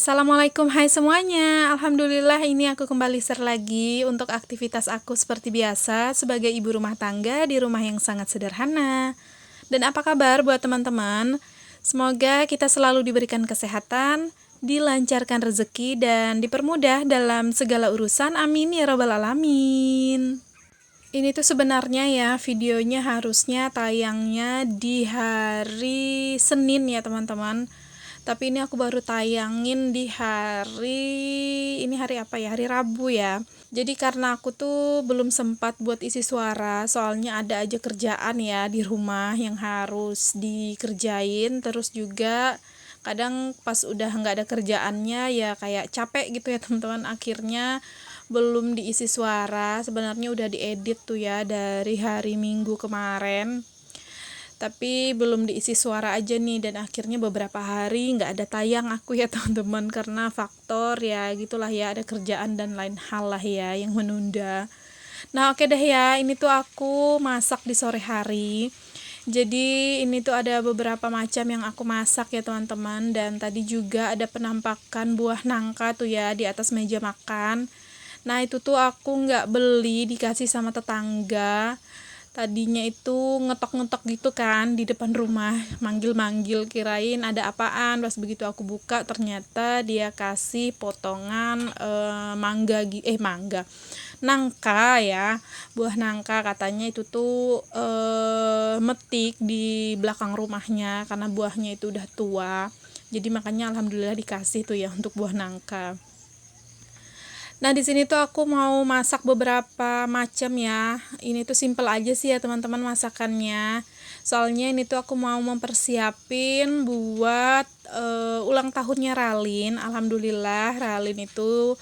Assalamualaikum, hai semuanya. Alhamdulillah ini aku kembali share lagi untuk aktivitas aku seperti biasa sebagai ibu rumah tangga di rumah yang sangat sederhana. Dan apa kabar buat teman-teman? Semoga kita selalu diberikan kesehatan, dilancarkan rezeki, dan dipermudah dalam segala urusan. Amin ya robbal alamin. Ini tuh sebenarnya ya videonya harusnya tayangnya di hari Senin ya teman-teman. Tapi ini aku baru tayangin di hari apa ya? Hari Rabu ya. Jadi karena aku tuh belum sempat buat isi suara, soalnya ada aja kerjaan ya di rumah yang harus dikerjain, terus juga kadang pas udah nggak ada kerjaannya ya kayak capek gitu ya teman-teman, akhirnya belum diisi suara. Sebenarnya udah diedit tuh ya dari hari Minggu kemarin, tapi belum diisi suara aja nih, dan akhirnya beberapa hari nggak ada tayang aku ya teman-teman, karena faktor ya gitulah ya, ada kerjaan dan lain hal lah ya yang menunda. Nah oke deh ya, ini tuh aku masak di sore hari. Jadi ini tuh ada beberapa macam yang aku masak ya teman-teman, dan tadi juga ada penampakan buah nangka tuh ya di atas meja makan. Nah itu tuh aku nggak beli, dikasih sama tetangga. Tadinya itu ngetok-ngetok gitu kan di depan rumah, manggil-manggil, kirain ada apaan. Pas begitu aku buka ternyata dia kasih potongan mangga, nangka ya, buah nangka. Katanya itu tuh metik di belakang rumahnya karena buahnya itu udah tua. Jadi makanya alhamdulillah dikasih tuh ya untuk buah nangka. Nah, di sini tuh aku mau masak beberapa macam ya. Ini tuh simple aja sih ya teman-teman masakannya. Soalnya ini tuh aku mau mempersiapin buat ulang tahunnya Ralin. Alhamdulillah Ralin itu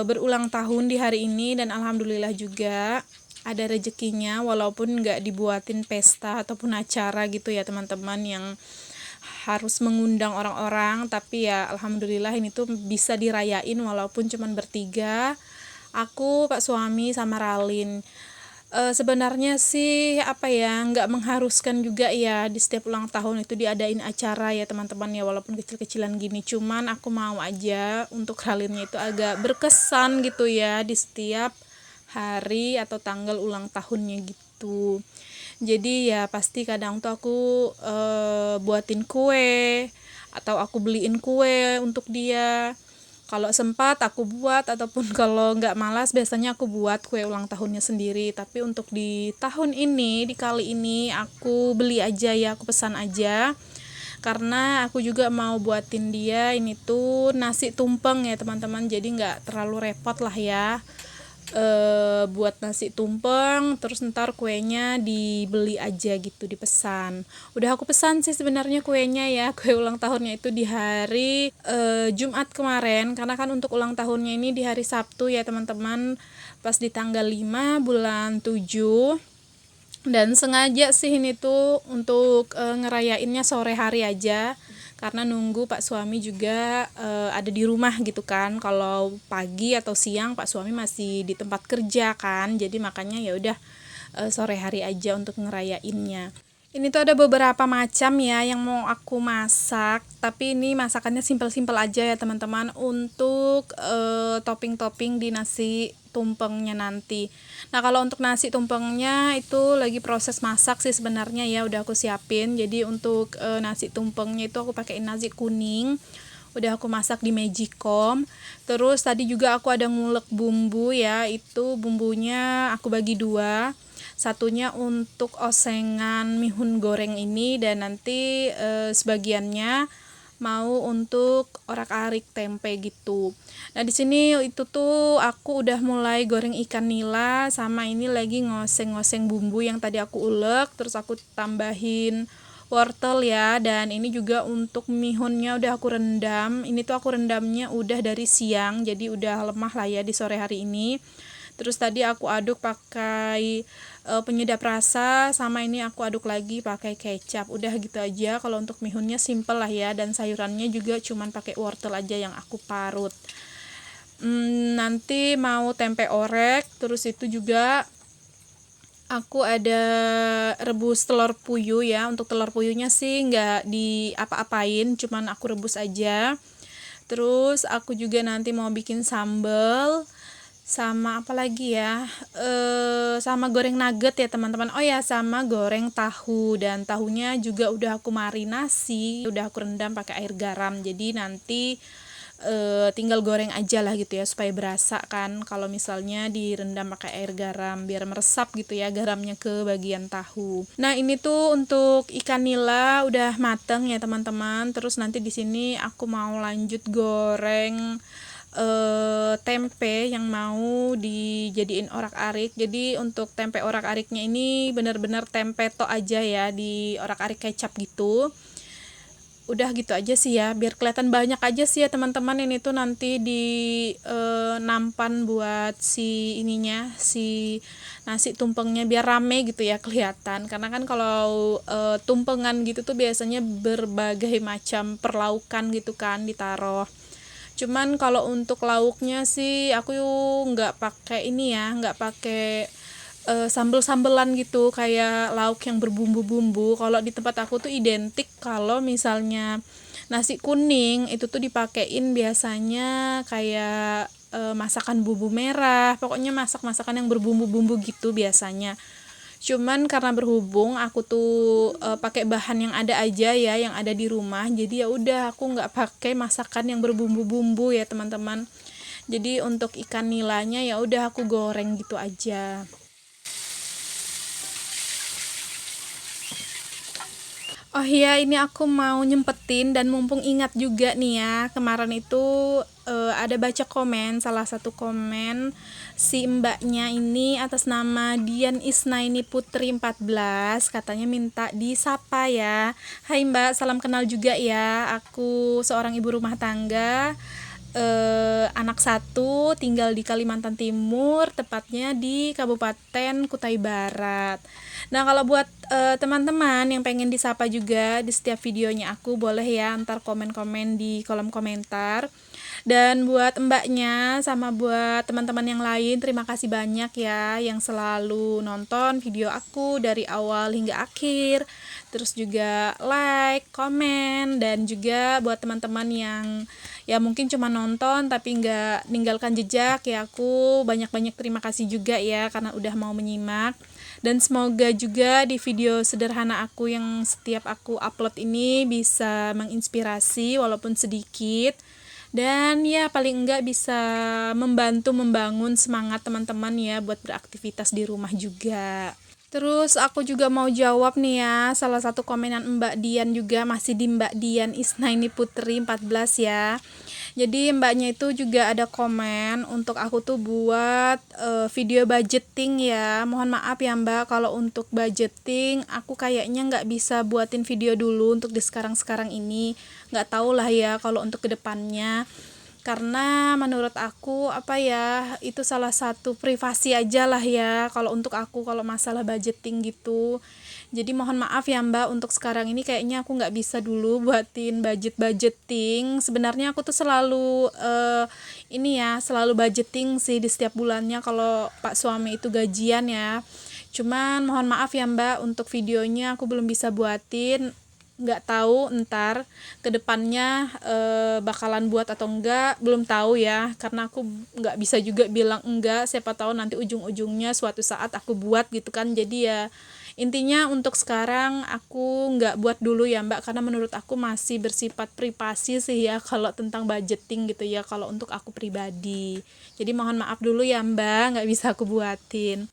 berulang tahun di hari ini, dan alhamdulillah juga ada rezekinya walaupun nggak dibuatin pesta ataupun acara gitu ya teman-teman yang harus mengundang orang-orang, tapi ya alhamdulillah ini tuh bisa dirayain walaupun cuman bertiga, aku, Pak suami, sama Ralin. Sebenarnya sih apa ya, nggak mengharuskan juga ya di setiap ulang tahun itu diadain acara ya teman-teman ya, walaupun kecil-kecilan gini, cuman aku mau aja untuk Ralinnya itu agak berkesan gitu ya di setiap hari atau tanggal ulang tahunnya gitu. Jadi ya pasti kadang tuh aku buatin kue atau aku beliin kue untuk dia. Kalau sempat aku buat, ataupun kalau nggak malas biasanya aku buat kue ulang tahunnya sendiri. Tapi untuk di tahun ini, di kali ini aku beli aja ya, aku pesan aja. Karena aku juga mau buatin dia ini tuh nasi tumpeng ya teman-teman. Jadi nggak terlalu repot lah ya. Buat nasi tumpeng, terus ntar kuenya dibeli aja gitu, dipesan. Udah aku pesan sih sebenarnya kuenya ya, kue ulang tahunnya itu di hari Jumat kemarin, karena kan untuk ulang tahunnya ini di hari Sabtu ya teman-teman, pas di tanggal 5 bulan 7. Dan sengaja sih ini tuh untuk ngerayainnya sore hari aja, karena nunggu Pak suami juga ada di rumah gitu kan. Kalau pagi atau siang Pak suami masih di tempat kerja kan, jadi makanya ya udah sore hari aja untuk ngerayainnya. Ini tuh ada beberapa macam ya yang mau aku masak, tapi ini masakannya simpel-simpel aja ya teman-teman, untuk topping-topping di nasi tumpengnya nanti. Nah kalau untuk nasi tumpengnya itu lagi proses masak sih sebenarnya ya, udah aku siapin. Jadi untuk nasi tumpengnya itu aku pakai nasi kuning, udah aku masak di magicom. Terus tadi juga aku ada ngulek bumbu ya, itu bumbunya aku bagi dua, satunya untuk osengan mihun goreng ini, dan nanti sebagiannya mau untuk orak-arik tempe gitu. Nah di sini itu tuh aku udah mulai goreng ikan nila, sama ini lagi ngoseng-ngoseng bumbu yang tadi aku ulek, terus aku tambahin wortel ya. Dan ini juga untuk mihunnya udah aku rendam. Ini tuh aku rendamnya udah dari siang, jadi udah lemah lah ya di sore hari ini. Terus tadi aku aduk pakai penyedap rasa, sama ini aku aduk lagi pakai kecap. Udah gitu aja. Kalau untuk mihunnya simple lah ya, dan sayurannya juga cuman pakai wortel aja yang aku parut. Nanti mau tempe orek, terus itu juga aku ada rebus telur puyuh ya. Untuk telur puyuhnya sih nggak di apa-apain, cuman aku rebus aja. Terus aku juga nanti mau bikin sambal sama apa lagi ya, sama goreng nugget ya teman-teman. Oh ya, sama goreng tahu, dan tahunya juga udah aku marinasi, udah aku rendam pakai air garam. Jadi nanti tinggal goreng aja lah gitu ya, supaya berasa kan kalau misalnya direndam pakai air garam, biar meresap gitu ya garamnya ke bagian tahu. Nah, ini tuh untuk ikan nila udah mateng ya teman-teman. Terus nanti di sini aku mau lanjut goreng tempe yang mau dijadiin orak-arik. Jadi untuk tempe orak-ariknya ini benar-benar tempe tok aja ya, di orak-arik kecap gitu. Udah gitu aja sih ya, biar kelihatan banyak aja sih ya teman-teman. Ini tuh nanti di nampan buat si ininya, si nasi tumpengnya, biar rame gitu ya kelihatan. Karena kan kalau tumpengan gitu tuh biasanya berbagai macam perlaukan gitu kan ditaruh. Cuman kalau untuk lauknya sih aku nggak pakai ini ya, nggak pakai sambel-sambelan gitu kayak lauk yang berbumbu-bumbu. Kalau di tempat aku tuh identik kalau misalnya nasi kuning itu tuh dipakein biasanya kayak masakan bumbu merah. Pokoknya masak-masakan yang berbumbu-bumbu gitu biasanya. Cuman karena berhubung aku tuh pakai bahan yang ada aja ya, yang ada di rumah, jadi ya udah aku nggak pakai masakan yang berbumbu-bumbu ya teman-teman. Jadi untuk ikan nilanya ya udah aku goreng gitu aja. Oh iya, ini aku mau nyempetin dan mumpung ingat juga nih ya, kemarin itu ada baca komen, salah satu komen si mbaknya ini atas nama Dian Isnaini Putri 14, katanya minta disapa ya. Hai Mbak, salam kenal juga ya. Aku seorang ibu rumah tangga, anak satu, tinggal di Kalimantan Timur, tepatnya di Kabupaten Kutai Barat. Nah, kalau buat teman-teman yang pengen disapa juga di setiap videonya aku, boleh ya ntar komen-komen di kolom komentar. Dan buat mbaknya sama buat teman-teman yang lain, terima kasih banyak ya yang selalu nonton video aku dari awal hingga akhir. Terus juga like, komen, dan juga buat teman-teman yang ya mungkin cuma nonton tapi nggak ninggalkan jejak ya, aku banyak-banyak terima kasih juga ya karena udah mau menyimak. Dan semoga juga di video sederhana aku yang setiap aku upload ini bisa menginspirasi walaupun sedikit, dan ya paling enggak bisa membantu membangun semangat teman-teman ya buat beraktivitas di rumah juga. Terus aku juga mau jawab nih ya, salah satu komenan Mbak Dian juga, masih di Mbak Dian Isnaini Putri 14 ya. Jadi mbaknya itu juga ada komen untuk aku tuh buat video budgeting ya. Mohon maaf ya Mbak, kalau untuk budgeting aku kayaknya nggak bisa buatin video dulu untuk di sekarang-sekarang ini. Nggak tahu lah ya kalau untuk kedepannya. Karena menurut aku apa ya, itu salah satu privasi aja lah ya kalau untuk aku, kalau masalah budgeting gitu. Jadi mohon maaf ya Mbak, untuk sekarang ini kayaknya aku nggak bisa dulu buatin budgeting. Sebenarnya aku tuh selalu ini ya, selalu budgeting sih di setiap bulannya kalau Pak suami itu gajian ya. Cuman mohon maaf ya Mbak, untuk videonya aku belum bisa buatin. Nggak tahu ntar kedepannya bakalan buat atau enggak, belum tahu ya, karena aku nggak bisa juga bilang enggak, siapa tahu nanti ujung-ujungnya suatu saat aku buat gitu kan. Jadi ya intinya untuk sekarang aku nggak buat dulu ya Mbak, karena menurut aku masih bersifat privasi sih ya kalau tentang budgeting gitu ya, kalau untuk aku pribadi. Jadi mohon maaf dulu ya Mbak, nggak bisa aku buatin.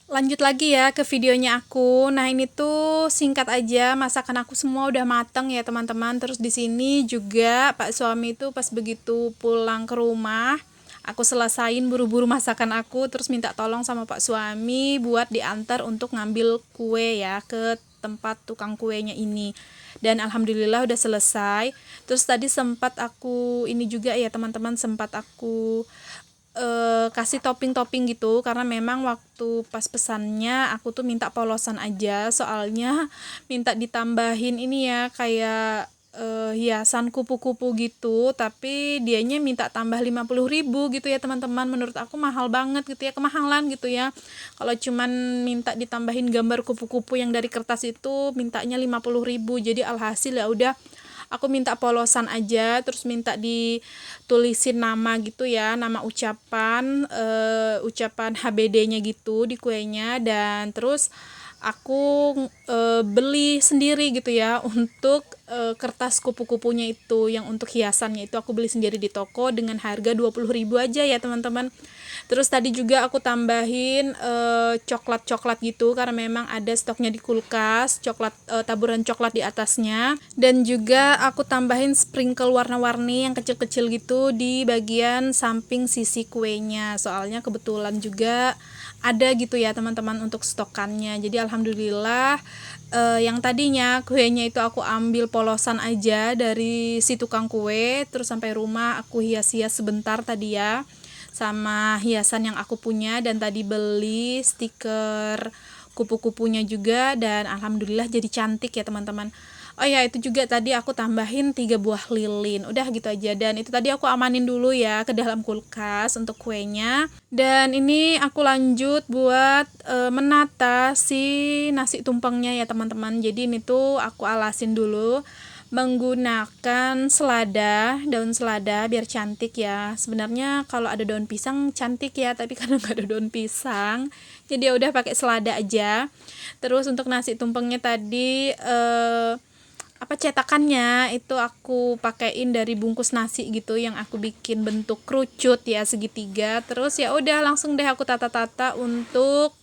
Lanjut lagi ya ke videonya aku. Nah, ini tuh singkat aja, masakan aku semua udah mateng ya teman-teman. Terus di sini juga Pak suami itu pas begitu pulang ke rumah, aku selesain buru-buru masakan aku, terus minta tolong sama Pak suami buat diantar untuk ngambil kue ya ke tempat tukang kuenya ini. Dan alhamdulillah udah selesai. Terus tadi sempat aku ini juga ya teman-teman, sempat aku kasih topping-topping gitu, karena memang waktu pas pesannya aku tuh minta polosan aja, soalnya minta ditambahin ini ya kayak hiasan kupu-kupu gitu, tapi dianya minta tambah 50.000 gitu ya teman-teman. Menurut aku mahal banget gitu ya, kemahalan gitu ya. Kalau cuman minta ditambahin gambar kupu-kupu yang dari kertas itu mintanya 50.000. Jadi alhasil ya udah aku minta polosan aja, terus minta ditulisin nama gitu ya, nama ucapan ucapan HBD-nya gitu di kuenya. Dan terus aku beli sendiri gitu ya untuk kertas kupu-kupunya itu, yang untuk hiasannya itu aku beli sendiri di toko dengan harga 20.000 aja ya teman-teman. Terus tadi juga aku tambahin coklat-coklat gitu, karena memang ada stoknya di kulkas, coklat taburan coklat di atasnya. Dan juga aku tambahin sprinkle warna-warni yang kecil-kecil gitu di bagian samping sisi kuenya, soalnya kebetulan juga ada gitu ya teman-teman untuk stokannya. Jadi alhamdulillah yang tadinya kuenya itu aku ambil polosan aja dari si tukang kue, terus sampai rumah aku hias-hias sebentar tadi ya sama hiasan yang aku punya, dan tadi beli stiker kupu-kupunya juga, dan alhamdulillah jadi cantik ya teman-teman. Oh ya, itu juga tadi aku tambahin 3 buah lilin. Udah gitu aja, dan itu tadi aku amanin dulu ya ke dalam kulkas untuk kuenya. Dan ini aku lanjut buat menata si nasi tumpengnya ya teman-teman. Jadi ini tuh aku alasin dulu menggunakan selada, daun selada biar cantik ya. Sebenarnya kalau ada daun pisang cantik ya, tapi karena nggak ada daun pisang, jadi ya udah pakai selada aja. Terus untuk nasi tumpengnya tadi cetakannya itu aku pakein dari bungkus nasi gitu, yang aku bikin bentuk kerucut ya segitiga. Terus ya udah langsung deh aku tata-tata untuk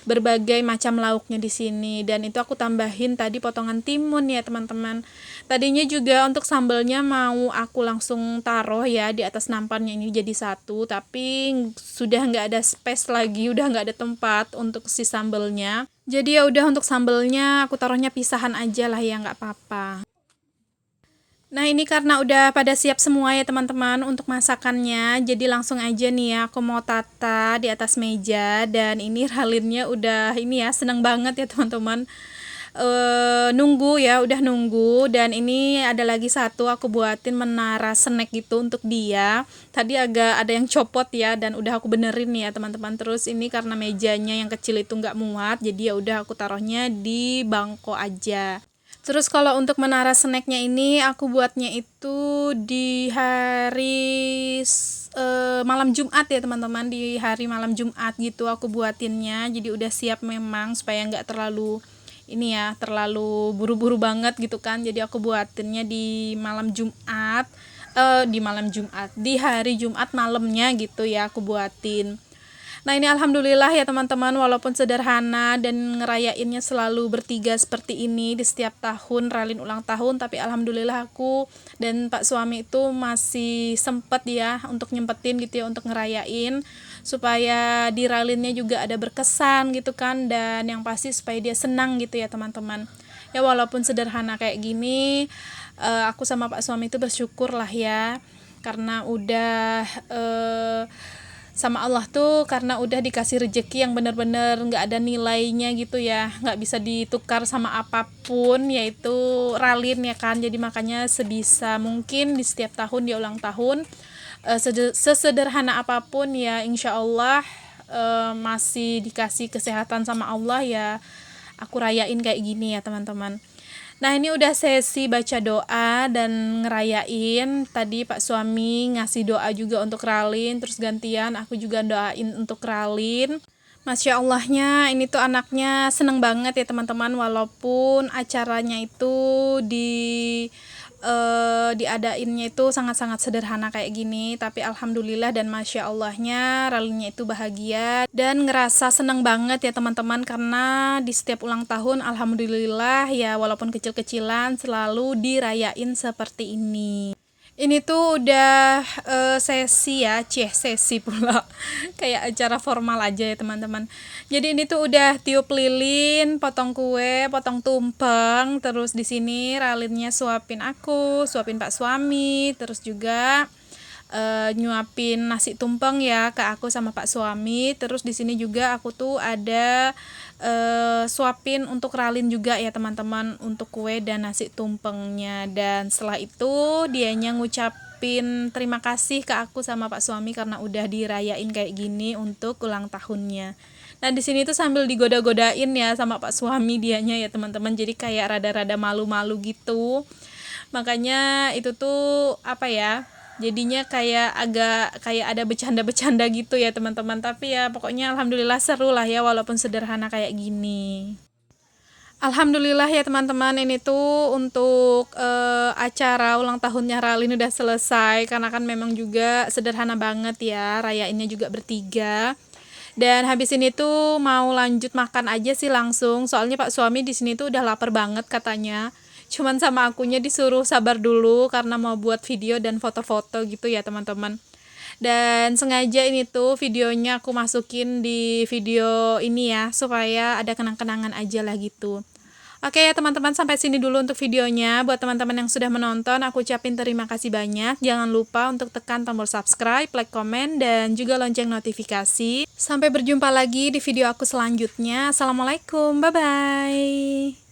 berbagai macam lauknya di sini. Dan itu aku tambahin tadi potongan timun ya teman-teman. Tadinya juga untuk sambalnya mau aku langsung taruh ya di atas nampannya ini jadi satu, tapi sudah nggak ada space lagi, udah nggak ada tempat untuk si sambalnya. Jadi ya udah untuk sambalnya aku taruhnya pisahan aja lah ya, nggak apa-apa. Nah ini karena udah pada siap semua ya teman-teman untuk masakannya, jadi langsung aja nih ya aku mau tata di atas meja. Dan ini Ralinnya udah ini ya seneng banget ya teman-teman, nunggu ya, udah nunggu. Dan ini ada lagi satu aku buatin menara snack gitu untuk dia. Tadi agak ada yang copot ya, dan udah aku benerin ya teman-teman. Terus ini karena mejanya yang kecil itu nggak muat, jadi ya udah aku taruhnya di bangko aja. Terus kalau untuk menara snacknya ini aku buatnya itu di hari malam Jumat ya teman-teman, di hari malam Jumat gitu aku buatinnya. Jadi udah siap memang supaya nggak terlalu ini ya, terlalu buru-buru banget gitu kan. Jadi aku buatinnya di malam Jumat, di hari Jumat malamnya gitu ya aku buatin. Nah ini alhamdulillah ya teman-teman, walaupun sederhana dan ngerayainnya selalu bertiga seperti ini di setiap tahun Ralin ulang tahun, tapi alhamdulillah aku dan Pak suami itu masih sempet ya untuk nyempetin gitu ya untuk ngerayain, supaya di Ralinnya juga ada berkesan gitu kan, dan yang pasti supaya dia senang gitu ya teman-teman. Ya walaupun sederhana kayak gini, aku sama Pak suami itu bersyukur lah ya, karena udah sama Allah tuh, karena udah dikasih rezeki yang bener-bener nggak ada nilainya gitu ya, nggak bisa ditukar sama apapun, yaitu Ralin ya kan. Jadi makanya sebisa mungkin di setiap tahun dia ulang tahun, sesederhana apapun ya insya Allah masih dikasih kesehatan sama Allah ya, aku rayain kayak gini ya teman-teman. Nah ini udah sesi baca doa dan ngerayain. Tadi Pak suami ngasih doa juga untuk Ralin, terus gantian aku juga doain untuk Ralin. Masya Allahnya ini tuh anaknya seneng banget ya teman-teman, walaupun acaranya itu diadainnya itu sangat-sangat sederhana kayak gini, tapi alhamdulillah dan masya Allahnya Ralinnya itu bahagia dan ngerasa seneng banget ya teman-teman, karena di setiap ulang tahun alhamdulillah ya walaupun kecil-kecilan selalu dirayain seperti ini. Ini tuh udah sesi ya, sesi pula. Kayak acara formal aja ya teman-teman. Jadi ini tuh udah tiup lilin, potong kue, potong tumpeng, terus di sini Ralinnya suapin aku, suapin Pak suami, terus juga nyuapin nasi tumpeng ya ke aku sama Pak suami. Terus di sini juga aku tuh ada suapin untuk Ralin juga ya teman-teman, untuk kue dan nasi tumpengnya. Dan setelah itu dianya ngucapin terima kasih ke aku sama Pak suami karena udah dirayain kayak gini untuk ulang tahunnya. Nah di sini tuh sambil digoda-godain ya sama Pak suami dianya ya teman-teman, jadi kayak rada-rada malu-malu gitu. Makanya itu tuh apa ya, jadinya kayak ada bercanda-bercanda gitu ya teman-teman. Tapi ya pokoknya alhamdulillah seru lah ya walaupun sederhana kayak gini. Alhamdulillah ya teman-teman, ini tuh untuk acara ulang tahunnya Ralin udah selesai, karena kan memang juga sederhana banget ya, rayainnya juga bertiga. Dan habis ini tuh mau lanjut makan aja sih langsung, soalnya Pak suami di sini tuh udah lapar banget katanya. Cuman sama akunya disuruh sabar dulu karena mau buat video dan foto-foto gitu ya teman-teman. Dan sengaja ini tuh videonya aku masukin di video ini ya, supaya ada kenang-kenangan aja lah gitu. Oke ya teman-teman, sampai sini dulu untuk videonya. Buat teman-teman yang sudah menonton, aku ucapin terima kasih banyak. Jangan lupa untuk tekan tombol subscribe, like, komen, dan juga lonceng notifikasi. Sampai berjumpa lagi di video aku selanjutnya. Assalamualaikum, bye-bye.